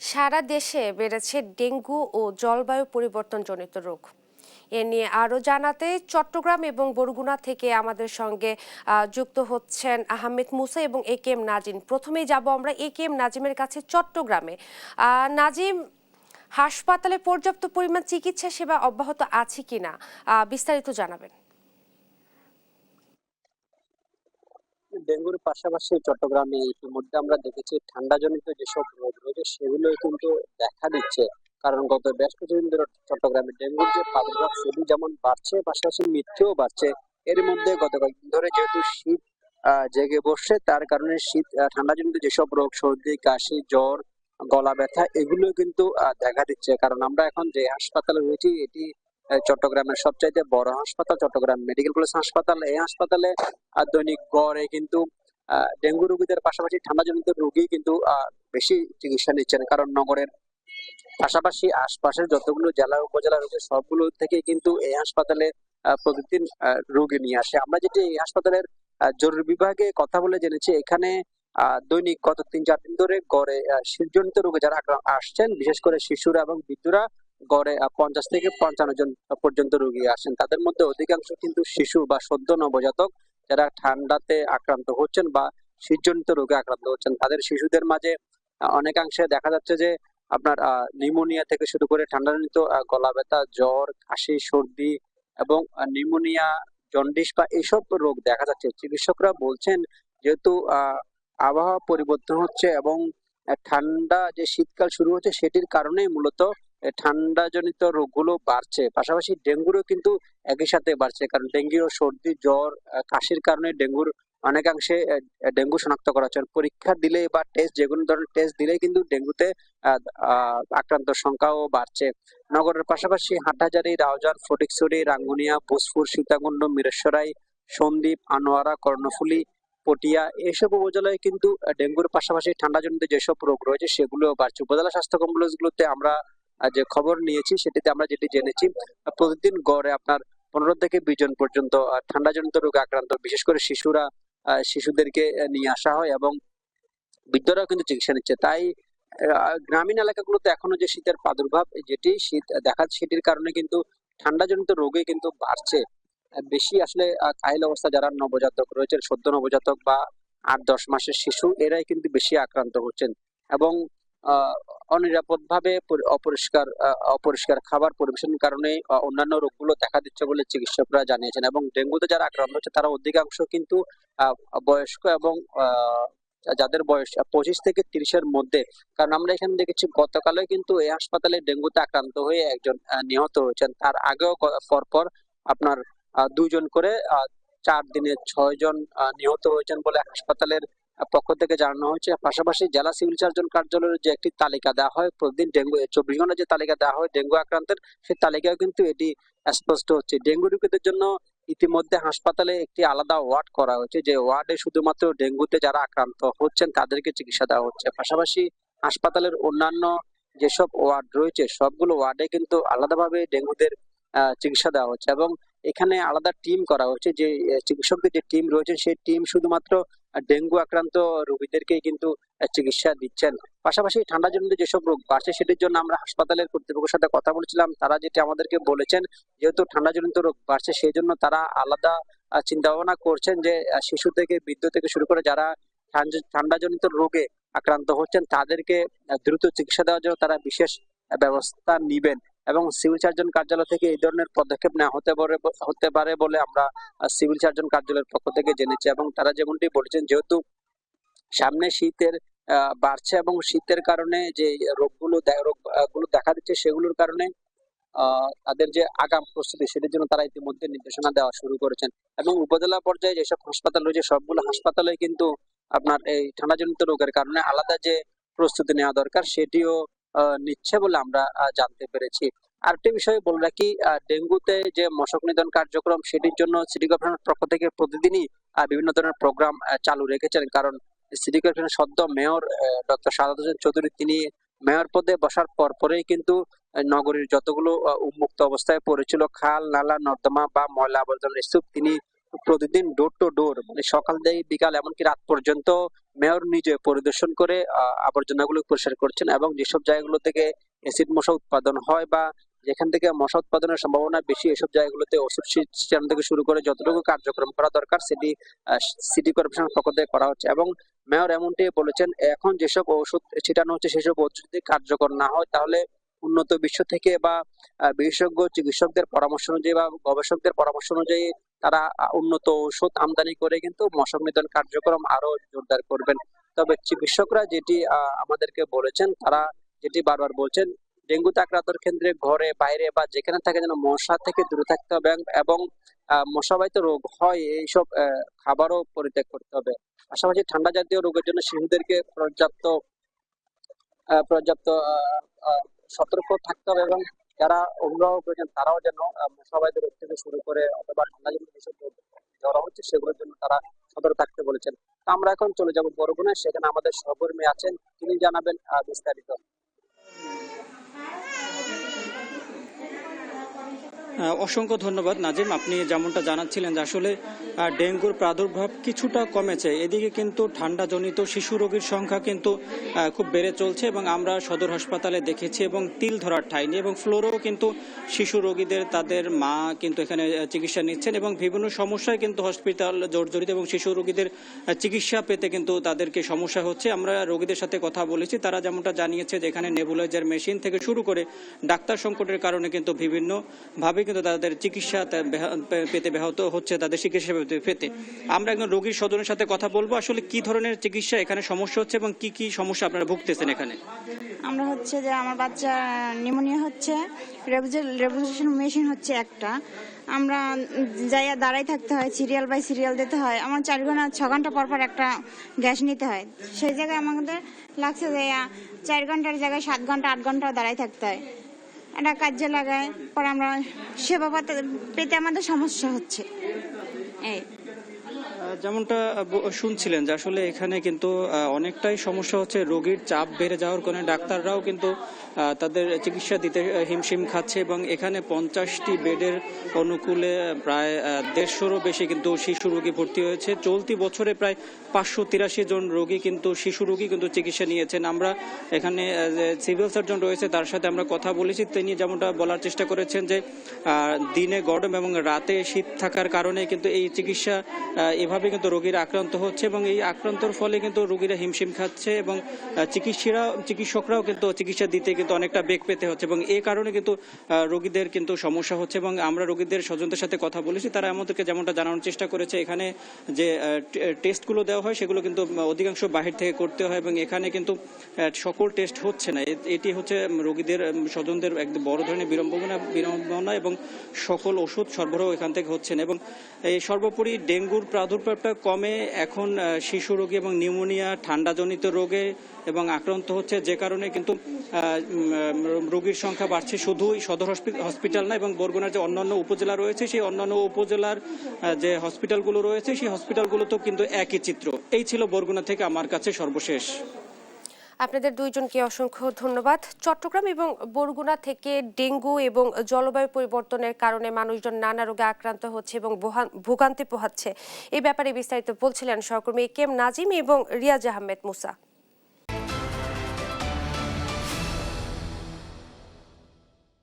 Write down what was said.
সারা দেশে বেড়েছে ডেঙ্গু ও জলবায়ু পরিবর্তনজনিত রোগ। এ নিয়ে আরো জানাতে চট্টগ্রাম এবং বরগুনা থেকে আমাদের সঙ্গে যুক্ত হচ্ছেন আহমেদ মুসা এবং এ কে এম নাজিম। প্রথমেই যাব আমরা এ কে এম নাজিমের কাছে চট্টগ্রামে। নাজিম, হাসপাতালে পর্যাপ্ত পরিমাণ চিকিৎসা সেবা অব্যাহত আছে কিনা বিস্তারিত জানাবেন। ডেঙ্গুর পাশাপাশি চট্টগ্রামে ইতিমধ্যে আমরা দেখেছি ঠান্ডাজনিত যেসব রোগ রয়েছে সেগুলো কিন্তু দেখা দিচ্ছে। কারণ গত বেশ কিছুদিন ধরে চট্টগ্রামে ডেঙ্গুর যে প্রাদুর্ভাব সেটি যেমন বাড়ছে, পাশাপাশি মৃত্যুও বাড়ছে। এর মধ্যে গত কয়েকদিন ধরে যেহেতু শীত জেগে বসছে, তার কারণে শীত ঠান্ডাজনিত যেসব রোগ, সর্দি, কাশি, জ্বর, গলা ব্যথা, এগুলো কিন্তু দেখা দিচ্ছে। কারণ আমরা এখন যে হাসপাতালে রয়েছি এটি চট্টগ্রামের সবচাইতে বড় হাসপাতাল, চট্টগ্রাম মেডিকেল কলেজ হাসপাতাল। এই হাসপাতালে দৈনিক গড়ে কিন্তু ডেঙ্গু রোগীদের পাশাপাশি ঠান্ডাজনিত রোগী কিন্তু বেশি চিকিৎসা নিচ্ছেন। কারণ নগরের পাশাপাশি আশপাশের যতগুলো জেলা উপজেলা রয়েছে সবগুলো থেকে কিন্তু এই হাসপাতালে প্রতিদিন রোগী নিয়ে আসে। আমরা যেটি এই হাসপাতালের জরুরি বিভাগে কথা বলে জেনেছি, এখানে দৈনিক গত ৩-৪ দিন ধরে গড়ে শীতজনিত রোগে যারা আসছেন, বিশেষ করে শিশুরা এবং বৃদ্ধরা, গড়ে 50 থেকে 55 জন পর্যন্ত রোগী আসেন। তাদের মধ্যে অধিকাংশ কিন্তু শিশু বা সদ্য নবজাতক, যারা ঠান্ডাতে আক্রান্ত হচ্ছেন বা শীতজনিত রোগে আক্রান্ত হচ্ছেন। তাদের শিশুদের মাঝে অনেকাংশে দেখা যাচ্ছে যে আপনার নিউমোনিয়া থেকে শুরু করে ঠান্ডাজনিত গলা ব্যথা, জ্বর, কাশি, সর্দি এবং নিউমোনিয়া, জন্ডিস বা এইসব রোগ দেখা যাচ্ছে। চিকিৎসকরা বলছেন যেহেতু আবহাওয়া পরিবর্তন হচ্ছে এবং ঠান্ডা যে শীতকাল শুরু হচ্ছে সেটির কারণেই মূলত ঠান্ডাজনিত রোগগুলো বাড়ছে। পাশাপাশি ডেঙ্গুরও কিন্তু একই সাথে বাড়ছে। কারণ ডেঙ্গু ও সর্দি, জ্বর, কাশির কারণে ডেঙ্গুর অনেকাংশে ডেঙ্গু শনাক্ত করা হচ্ছে। পরীক্ষা দিলে বা টেস্ট, যেকোনো ধরনের টেস্ট দিলেই কিন্তু ডেঙ্গুতে আক্রান্তের সংখ্যাও বাড়ছে। নগরের পাশাপাশি হাটহাজারী, রাউজান, ফটিকছড়ি, রাঙ্গুনিয়া, ভোজপুর, সীতাকুণ্ড, মিরসরাই, সন্দ্বীপ, আনোয়ারা, কর্ণফুলী, পটিয়া এসব উপজেলায় কিন্তু ডেঙ্গুর পাশাপাশি ঠান্ডাজনিত যেসব রোগ রয়েছে সেগুলো বাড়ছে। উপজেলা স্বাস্থ্য কমপ্লেক্স গুলোতে আমরা যে খবর নিয়েছি সেটিতে আমরা যেটি জেনেছি, প্রতিদিন গড়ে আপনার 15 থেকে 20 জন পর্যন্ত ঠান্ডাজনিত রোগে আক্রান্ত, বিশেষ করে শিশুরা, শিশুদেরকে নিয়ে আসা হয় এবং বৃদ্ধরাও কিন্তু চিকিৎসা নিচ্ছে। তাই গ্রামীণ এলাকাগুলোতে এখনো যে শীতের প্রাদুর্ভাব, যেটি শীত দেখাচ্ছে সেটির কারণে কিন্তু ঠান্ডাজনিত রোগে কিন্তু বাড়ছে। বেশি আসলে কাহিল অবস্থা যারা নবজাতক রয়েছে, সদ্য নবজাতক বা 8-10 মাসের শিশু, এরাই কিন্তু বেশি আক্রান্ত হচ্ছেন। এবং অনিরাপদ ভাবে অপরিষ্কার খাবার পরিবেশনের কারণে অন্যান্য রোগগুলো দেখা দিচ্ছে বলে চিকিৎসকরা জানিয়েছেন। এবং ডেঙ্গুতে যারা আক্রান্ত হচ্ছে তারা অধিকাংশ কিন্তু আহ, বয়স্ক এবং যাদের বয়স 25 থেকে 30-এর মধ্যে। কারণ আমরা এখানে দেখেছি গতকালে কিন্তু এই হাসপাতালে ডেঙ্গুতে আক্রান্ত হয়ে একজন নিহত হয়েছেন। তার আগেও পরপর আপনার 2 জন করে 4 দিনে 6 জন নিহত হয়েছেন বলে হাসপাতালের পক্ষ থেকে জানানো হয়েছে। পাশাপাশি জেলা সিভিল সার্জন কার্যালয়ের যে একটি তালিকা দেওয়া হয় প্রতিদিন ডেঙ্গু 24 ঘন্টা যে তালিকা দেওয়া হয় ডেঙ্গু আক্রান্তের, সেই তালিকায় কিন্তু এটি স্পষ্ট হচ্ছে। ডেঙ্গু রোগীদের জন্য ইতিমধ্যে হাসপাতালে একটি আলাদা ওয়ার্ড করা হয়েছে, যে ওয়ার্ডে শুধুমাত্র ডেঙ্গুতে যারা আক্রান্ত হচ্ছেন তাদেরকে চিকিৎসা দেওয়া হচ্ছে। পাশাপাশি হাসপাতালের অন্যান্য যেসব ওয়ার্ড রয়েছে সবগুলো ওয়ার্ডে কিন্তু আলাদাভাবে ডেঙ্গুদের চিকিৎসা দেওয়া হচ্ছে। এবং এখানে আলাদা টিম করা হচ্ছে, যে চিকিৎসকদের যে টিম রয়েছে সেই টিম শুধুমাত্র ডেঙ্গু আক্রান্ত রোগীদেরকেই কিন্তু চিকিৎসা দিচ্ছেন। পাশাপাশি ঠান্ডাজনিত যেসব রোগ বাড়ছে সেটির জন্য আমরা হাসপাতালের কর্তৃপক্ষের সাথে কথা বলেছিলাম। তারা যেটি আমাদেরকে বলেছেন, যেহেতু ঠান্ডাজনিত রোগ বাড়ছে সেই জন্য তারা আলাদা চিন্তা ভাবনা করছেন যে শিশু থেকে বৃদ্ধ থেকে শুরু করে যারা ঠান্ডাজনিত রোগে আক্রান্ত হচ্ছেন তাদেরকে দ্রুত চিকিৎসা দেওয়ার জন্য তারা বিশেষ ব্যবস্থা নিবেন। এবং সিভিল সার্জন কার্যালয় থেকে এই ধরনের পদক্ষেপ নেওয়া হতে পারে বলে আমরা সিভিল সার্জন কার্যালয়ের পক্ষ থেকে জেনেছি। এবং তারা যেমনটি বলেছেন, যেহেতু সামনে শীতের বাড়ছে এবং শীতের কারণে যে রোগগুলো দেখা দিচ্ছে সেগুলোর কারণে তাদের যে আগাম প্রস্তুতি সেটির জন্য তারা ইতিমধ্যে নির্দেশনা দেওয়া শুরু করেছেন। এবং উপজেলা পর্যায়ে যেসব হাসপাতাল রয়েছে সবগুলো হাসপাতালে কিন্তু আপনার এই ঠান্ডাজনিত রোগের কারণে আলাদা যে প্রস্তুতি নেওয়া দরকার সেটিও নিচ্ছে বলে আমরা জানতে পেরেছি। আরেকটি বিষয় বলে রাখি, ডেঙ্গুতে যে মশক নিধন কার্যক্রম সেটির জন্য সিটি কর্পোরেশনের পক্ষ থেকে প্রতিদিনই বিভিন্ন ধরনের প্রোগ্রাম চালু রেখেছেন। কারণ সিটি কর্পোরেশনের সদ্য মেয়র ডক্টর সাদাত হোসেন চৌধুরী, তিনি মেয়র পদে বসার পরেই কিন্তু নগরীর যতগুলো উন্মুক্ত অবস্থায় পড়েছিল খাল, নালা, নর্দমা বা ময়লা আবর্জনার স্তূপ, তিনি প্রতিদিন ডোর টু ডোর মানে সকাল থেকে বিকাল এমনকি রাত পর্যন্ত মেয়র নিজে পরিদর্শন করে আবর্জনাগুলো পরিষ্কার করছেন এবং যেসব জায়গাগুলো থেকে অ্যাসিড মশা উৎপাদন হয় বা যেখান থেকে মশা উৎপাদনের সম্ভাবনা বেশি এসব জায়গাগুলোতে ওষুধ ছিটানো থেকে শুরু করে যতটুকু কার্যক্রম করা দরকার সেটি সিটি কর্পোরেশনের পক্ষ থেকে করা হচ্ছে এবং মেয়র এমনটি বলেছেন এখন যেসব ওষুধ ছিটানো হচ্ছে সেসব ওষুধ যদি কার্যকর না হয় তাহলে উন্নত বিশ্ব থেকে বা বিশেষজ্ঞ চিকিৎসকদের পরামর্শ অনুযায়ী বা গবেষকদের পরামর্শ অনুযায়ী তারা উন্নত ঔষধ আমদানি করে কিন্তু মশা নিধন কার্যক্রম আরো জোরদার করবেন। তবে চিকিৎসকরা যেটি আমাদেরকে বলেছেন, তারা যেটি বারবার বলছেন, ডেঙ্গুতে আক্রান্তর ক্ষেত্রে ঘরে বাইরে বা যেখানে থাকে যেন মশা থেকে দূরে থাকতে হবে এবং মশাবাহিত রোগ হয় এইসব খাবারও পরিত্যাগ করতে হবে। পাশাপাশি ঠান্ডা জাতীয় রোগের জন্য শিশুদেরকে পর্যাপ্ত পর্যাপ্ত সতর্ক থাকতে হবে এবং যারা অভিভাবক রয়েছেন তারাও যেন মশাবাহিত রোগ থেকে শুরু করে অথবা ঠান্ডা জনিত যেসব রোগ জ্বর হচ্ছে সেগুলোর জন্য তারা সতর্ক থাকতে বলেছেন। তো আমরা এখন চলে যাব বরগুনায়, সেখানে আমাদের সহকর্মী আছেন, তিনি জানাবেন বিস্তারিত। অসংখ্য ধন্যবাদ নাজিম। আপনি যেমনটা জানাচ্ছিলেন যে আসলে ডেঙ্গুর প্রাদুর্ভাব কিছুটা কমেছে, এদিকে কিন্তু ঠান্ডাজনিত শিশু রোগীর সংখ্যা কিন্তু খুব বেড়ে চলছে এবং আমরা সদর হাসপাতালে দেখেছি এবং তিল ধরার ঠাঁই নেই এবং ফ্লোরেও কিন্তু শিশু রোগীদের তাদের মা কিন্তু এখানে চিকিৎসা নিচ্ছেন এবং বিভিন্ন সমস্যায় কিন্তু হসপিটাল জর্জরিত এবং শিশু রোগীদের চিকিৎসা পেতে কিন্তু তাদেরকে সমস্যা হচ্ছে। আমরা রোগীদের সাথে কথা বলেছি, তারা যেমনটা জানিয়েছে যে এখানে নেবুলাইজার মেশিন থেকে শুরু করে ডাক্তার সংকটের কারণে কিন্তু বিভিন্নভাবে কিন্তু তাদের চিকিৎসা পেতে ব্যাহত হচ্ছে, তাদের চিকিৎসা পেতে। আমরা একজন রোগীর স্বজনের সাথে কথা বলবো, আসলে কি ধরনের চিকিৎসা এখানে সমস্যা হচ্ছে এবং কি কি সমস্যা আপনারা ভুগতেছেন এখানে? আমরা হচ্ছে যে আমার বাচ্চা নিউমোনিয়া হচ্ছে, রেবুলেশন মেশিন হচ্ছে একটা, আমরা যাইয়া দাঁড়াই থাকতে হয়, সিরিয়াল বাই সিরিয়াল দিতে হয়, আমার 4-6 ঘন্টা পর পর একটা গ্যাস নিতে হয়। সেই জায়গায় আমাদের লাগছে যে 4 ঘন্টার জায়গায় 7 ঘন্টা 8 ঘন্টা দাঁড়াই থাকতে হয়। এটা কাজে লাগায় পরে আমরা সেবা পেতে আমাদের সমস্যা হচ্ছে। এই যেমনটা শুনছিলেন যে আসলে এখানে কিন্তু অনেকটাই সমস্যা হচ্ছে, রোগীর চাপ বেড়ে যাওয়ার কারণে ডাক্তাররাও কিন্তু তাদের চিকিৎসা দিতে হিমশিম খাচ্ছে এবং এখানে 50টি বেডের অনুকূলে প্রায় 150-রও বেশি কিন্তু শিশু রোগী ভর্তি হয়েছে। চলতি বছরে প্রায় 583 জন রোগী কিন্তু শিশু রোগী কিন্তু চিকিৎসা নিয়েছেন। আমরা এখানে সিভিল সার্জন রয়েছে, তার সাথে আমরা কথা বলেছি, তিনি যেমনটা বলার চেষ্টা করেছেন যে দিনে গরম এবং রাতে শীত থাকার কারণে কিন্তু এই চিকিৎসা এভাবে কিন্তু রোগীরা আক্রান্ত হচ্ছে এবং এই আক্রান্তর ফলে কিন্তু রোগীরা হিমশিম খাচ্ছে এবং চিকিৎসকরাও কিন্তু চিকিৎসা দিতে কিন্তু অনেকটা বেগ পেতে হচ্ছে এবং এই কারণে কিন্তু রোগীদের কিন্তু সমস্যা হচ্ছে। এবং আমরা রোগীদের স্বজনদের সাথে কথা বলেছি, তারা আমাদেরকে যেমনটা জানানোর চেষ্টা করেছে এখানে যে টেস্টগুলো দেওয়া হয় সেগুলো কিন্তু অধিকাংশ বাহির থেকে করতে হয় এবং এখানে কিন্তু সকল টেস্ট হচ্ছে না। এটি হচ্ছে রোগীদের স্বজনদের একদম বড় ধরনের বিড়ম্বনা এবং সকল ওষুধ সরবরাহ এখান থেকে হচ্ছে না এবং এই সর্বোপরি ডেঙ্গুর প্রাদুর্ভাবটা কমে এখন শিশু রোগী এবং নিউমোনিয়া ঠান্ডাজনিত রোগে এবং আক্রান্ত হচ্ছে, যে কারণে কিন্তু রোগীর সংখ্যা বাড়ছে। শুধুই সদর হসপিটাল না এবং বরগুনার যে অন্যান্য উপজেলা রয়েছে সেই অন্যান্য উপজেলার যে হসপিটালগুলো রয়েছে সেই হসপিটালগুলোতেও কিন্তু একই চিত্র। এই ছিল বরগুনা থেকে আমার কাছে সর্বশেষ। আপনাদের দুইজনকে অসংখ্য ধন্যবাদ। চট্টগ্রাম এবং বরগুনা থেকে ডেঙ্গু এবং জলবায়ু পরিবর্তনের কারণে মানুষজন নানা রোগে আক্রান্ত হচ্ছে এবং ভোগান্তি পোহাচ্ছে, এই ব্যাপারে বিস্তারিত বলছিলেন সহকর্মী কেম নাজিম এবং রিয়াজ আহমেদ মুসা।